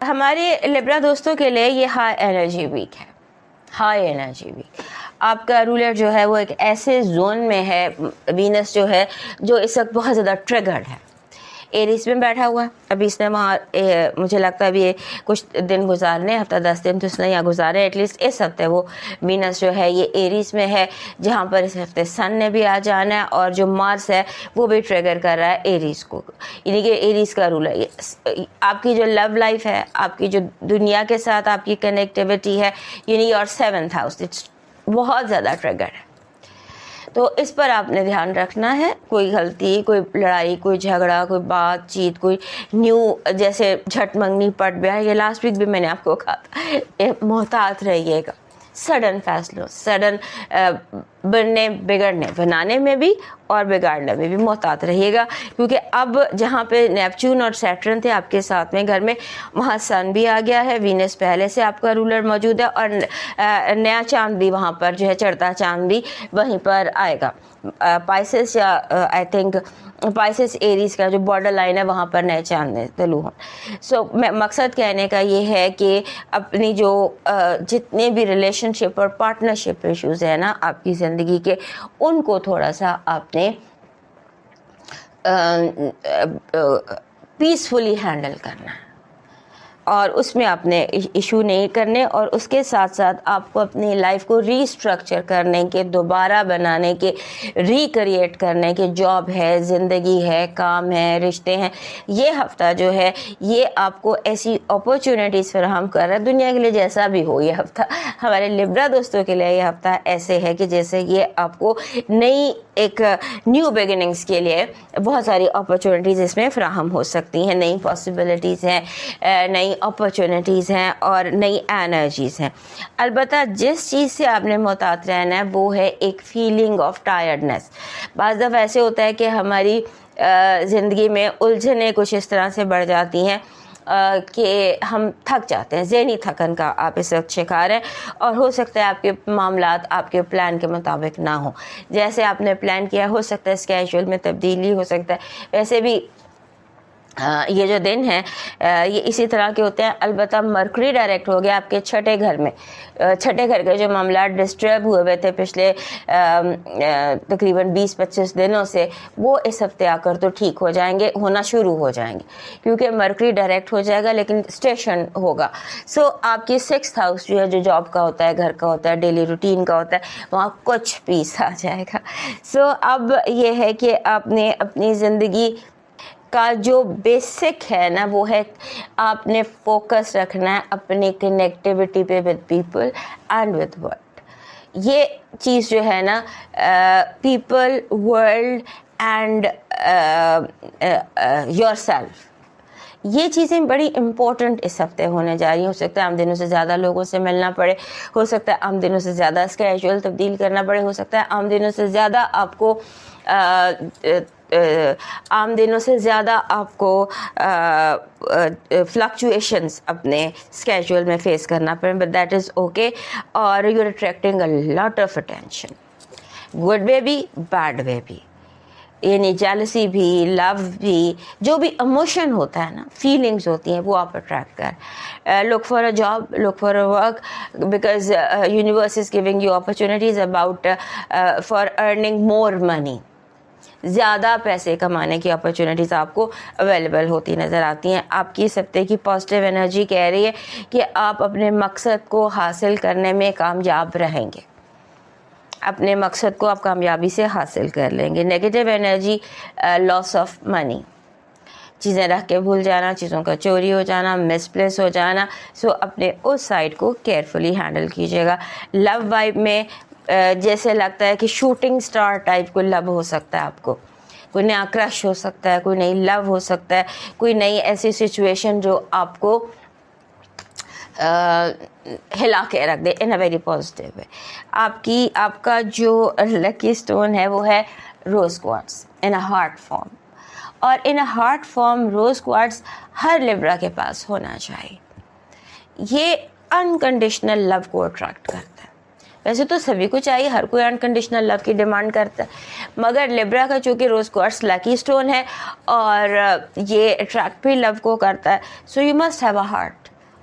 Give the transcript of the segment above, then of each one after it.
ہمارے لبرا دوستوں کے لیے یہ ہائی انرجی ویک ہے. High energy week. آپ کا رولر جو ہے وہ ایک ایسے زون میں ہے، وینس جو ہے جو اس وقت بہت زیادہ ٹریگرڈ ہے. ایریس میں بیٹھا ہوا ہے. ابھی اس نے وہاں مجھے لگتا ہے ابھی کچھ دن گزارنے، ہفتہ 10 دن تو اس نے یہاں گزارے. ایٹ لیسٹ اس ہفتے وہ وینس جو ہے یہ ایریس میں ہے، جہاں پر اس ہفتے سن نے بھی آ جانا ہے، اور جو مارس ہے وہ بھی ٹریگر کر رہا ہے ایریس کو. یعنی کہ ایریس کا رول ہے آپ کی جو لو لائف ہے، آپ کی جو دنیا کے ساتھ آپ کی کنیکٹیوٹی ہے، یعنی اور 7th ہاؤس بہت زیادہ ٹریگر ہے. تو اس پر آپ نے دھیان رکھنا ہے. کوئی غلطی، کوئی لڑائی، کوئی جھگڑا، کوئی بات چیت، کوئی نیو جیسے جھٹ منگنی پٹ بیاہ، یہ لاسٹ ویک بھی میں نے آپ کو کہا تھا، محتاط رہیے گا. سڈن فیصلوں، سڈن بننے بگڑنے، بنانے میں بھی اور بگاڑنے میں بھی محتاط رہیے گا. کیونکہ اب جہاں پہ نیپچون اور سیٹرن تھے آپ کے ساتھ میں گھر میں، وہاں سن بھی آ گیا ہے. وینس پہلے سے آپ کا رولر موجود ہے، اور نیا چاند بھی وہاں پر جو ہے، چڑھتا چاند بھی وہیں پر آئے گا. پائسس یا آئی تھنک پائسس ایریز کا جو بارڈر لائن ہے وہاں پر نئے چاند طلوع ہوں. سو مقصد کہنے کا یہ ہے کہ اپنی جو جتنے بھی ریلیشن شپ اور پارٹنرشپ ایشوز ہیں نا آپ کی زندگی کے، ان کو تھوڑا سا آپ نے پیسفلی ہینڈل کرنا ہے، اور اس میں آپ نے ایشو نہیں کرنے. اور اس کے ساتھ ساتھ آپ کو اپنی لائف کو ری اسٹرکچر کرنے کے، دوبارہ بنانے کے، ریکریٹ کرنے کے، جاب ہے، زندگی ہے، کام ہے، رشتے ہیں. یہ ہفتہ جو ہے یہ آپ کو ایسی اپرچونیٹیز فراہم کر رہا ہے دنیا کے لیے. جیسا بھی ہو یہ ہفتہ ہمارے لبرا دوستوں کے لیے، یہ ہفتہ ایسے ہے کہ جیسے یہ آپ کو نئی ایک نیو بگننگس کے لیے بہت ساری اپرچونیٹیز اس میں فراہم ہو سکتی ہیں. نئی پاسبلٹیز ہیں، نئی اپرچونیٹیز ہیں اور نئی انرجیز ہیں. البتہ جس چیز سے آپ نے محتاط رہنا ہے وہ ہے ایک فیلنگ آف ٹائرڈنیس. بعض دفعہ ایسے ہوتا ہے کہ ہماری زندگی میں الجھنیں کچھ اس طرح سے بڑھ جاتی ہیں کہ ہم تھک جاتے ہیں. ذہنی تھکن کا آپ اس وقت شکار ہیں، اور ہو سکتا ہے آپ کے معاملات آپ کے پلان کے مطابق نہ ہوں. جیسے آپ نے پلان کیا ہو سکتا ہے اسکیجول میں تبدیلی ہو سکتا ہے. ویسے بھی یہ جو دن ہیں یہ اسی طرح کے ہوتے ہیں. البتہ مرکری ڈائریکٹ ہو گیا آپ کے چھٹے گھر میں. چھٹے گھر کے جو معاملات ڈسٹرب ہوئے تھے پچھلے تقریباً 20-25 دنوں سے، وہ اس ہفتے آ کر تو ٹھیک ہو جائیں گے، ہونا شروع ہو جائیں گے، کیونکہ مرکری ڈائریکٹ ہو جائے گا لیکن اسٹیشن ہوگا. سو آپ کی 6th ہاؤس جو ہے، جو جاب کا ہوتا ہے، گھر کا ہوتا ہے، ڈیلی روٹین کا ہوتا ہے، وہاں کچھ پیس آ جائے گا. سو اب یہ ہے کہ آپ نے اپنی زندگی کا جو بیسک ہے نا وہ ہے آپ نے فوکس رکھنا ہے اپنی کنیکٹیوٹی پہ with people and with world. یہ چیز جو ہے نا people, world and your self, یہ چیزیں بڑی امپورٹنٹ اس ہفتے ہونے جا رہی ہیں. ہو سکتا ہے عام دنوں سے زیادہ لوگوں سے ملنا پڑے، ہو سکتا ہے عام دنوں سے زیادہ اسکیجول تبدیل کرنا پڑے، ہو سکتا ہے عام دنوں سے زیادہ آپ کو فلکچویشنز اپنے اسکیجول میں فیس کرنا پڑے. But that is okay. اور you are attracting a lot of attention, good way بھی بیڈ وے بھی. یعنی جیلسی بھی، لو بھی، جو بھی ایموشن ہوتا ہے نا، فیلنگز ہوتی ہیں، وہ آپ اٹریکٹ کریں. Look for a job, look for a work, because universe is giving you opportunities about for earning more money. زیادہ پیسے کمانے کی اپرچونیٹیز آپ کو اویلیبل ہوتی نظر آتی ہیں. آپ کی اس ہفتے کی پازیٹیو انرجی کہہ رہی ہے کہ آپ اپنے مقصد کو حاصل کرنے میں کامیاب رہیں گے، اپنے مقصد کو آپ کامیابی سے حاصل کر لیں گے. Negative energy, loss of money, چیزیں رکھ کے بھول جانا، چیزوں کا چوری ہو جانا، مس پلیس ہو جانا. سو اپنے اس سائڈ کو کیئرفلی ہینڈل کیجیے گا. لو وائب میں جیسے لگتا ہے کہ شوٹنگ سٹار ٹائپ کوئی لو ہو سکتا ہے آپ کو، کوئی نیا کرش ہو سکتا ہے، کوئی نئی لو ہو سکتا ہے، کوئی نئی ایسی سچویشن جو آپ کو ہلا کے رکھ دے ان اے ویری پازیٹیو وے. آپ کا جو لکی اسٹون ہے وہ ہے rose quartz in a heart form. اور in a heart form rose quartz ہر لبرا کے پاس ہونا چاہیے. یہ انکنڈیشنل لو کو اٹریکٹ کرتا ہے. ویسے تو سبھی کو چاہیے، ہر کوئی انکنڈیشنل لو کی ڈیمانڈ کرتا ہے، مگر لبرا کا چونکہ روز کوارٹز لکی اسٹون ہے اور یہ اٹریکٹ بھی لو کو کرتا ہے. So you must have a heart.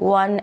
1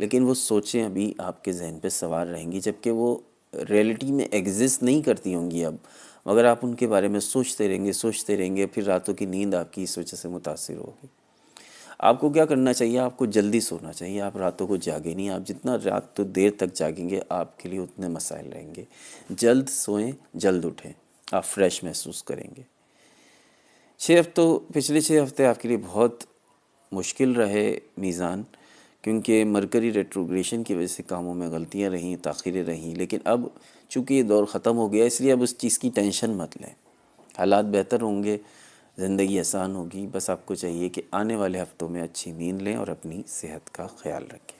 لیکن وہ سوچیں ابھی آپ کے ذہن پہ سوار رہیں گی، جبکہ وہ ریئلٹی میں ایگزسٹ نہیں کرتی ہوں گی اب، مگر آپ ان کے بارے میں سوچتے رہیں گے، پھر راتوں کی نیند آپ کی اس وجہ سے متاثر ہوگی۔ آپ کو کیا کرنا چاہیے؟ آپ کو جلدی سونا چاہیے، آپ راتوں کو جاگیں نہیں، آپ جتنا رات تو دیر تک جاگیں گے آپ کے لیے اتنے مسائل رہیں گے۔ جلد سوئیں، جلد اٹھیں، آپ فریش محسوس کریں گے۔ پچھلے 6 ہفتے آپ کے لیے بہت مشکل رہے میزان، کیونکہ مرکری ریٹروگریشن کی وجہ سے کاموں میں غلطیاں رہیں، تاخیریں رہیں، لیکن اب چونکہ یہ دور ختم ہو گیا اس لیے اب اس چیز کی ٹینشن مت لیں، حالات بہتر ہوں گے، زندگی آسان ہوگی۔ بس آپ کو چاہیے کہ آنے والے ہفتوں میں اچھی نیند لیں اور اپنی صحت کا خیال رکھیں۔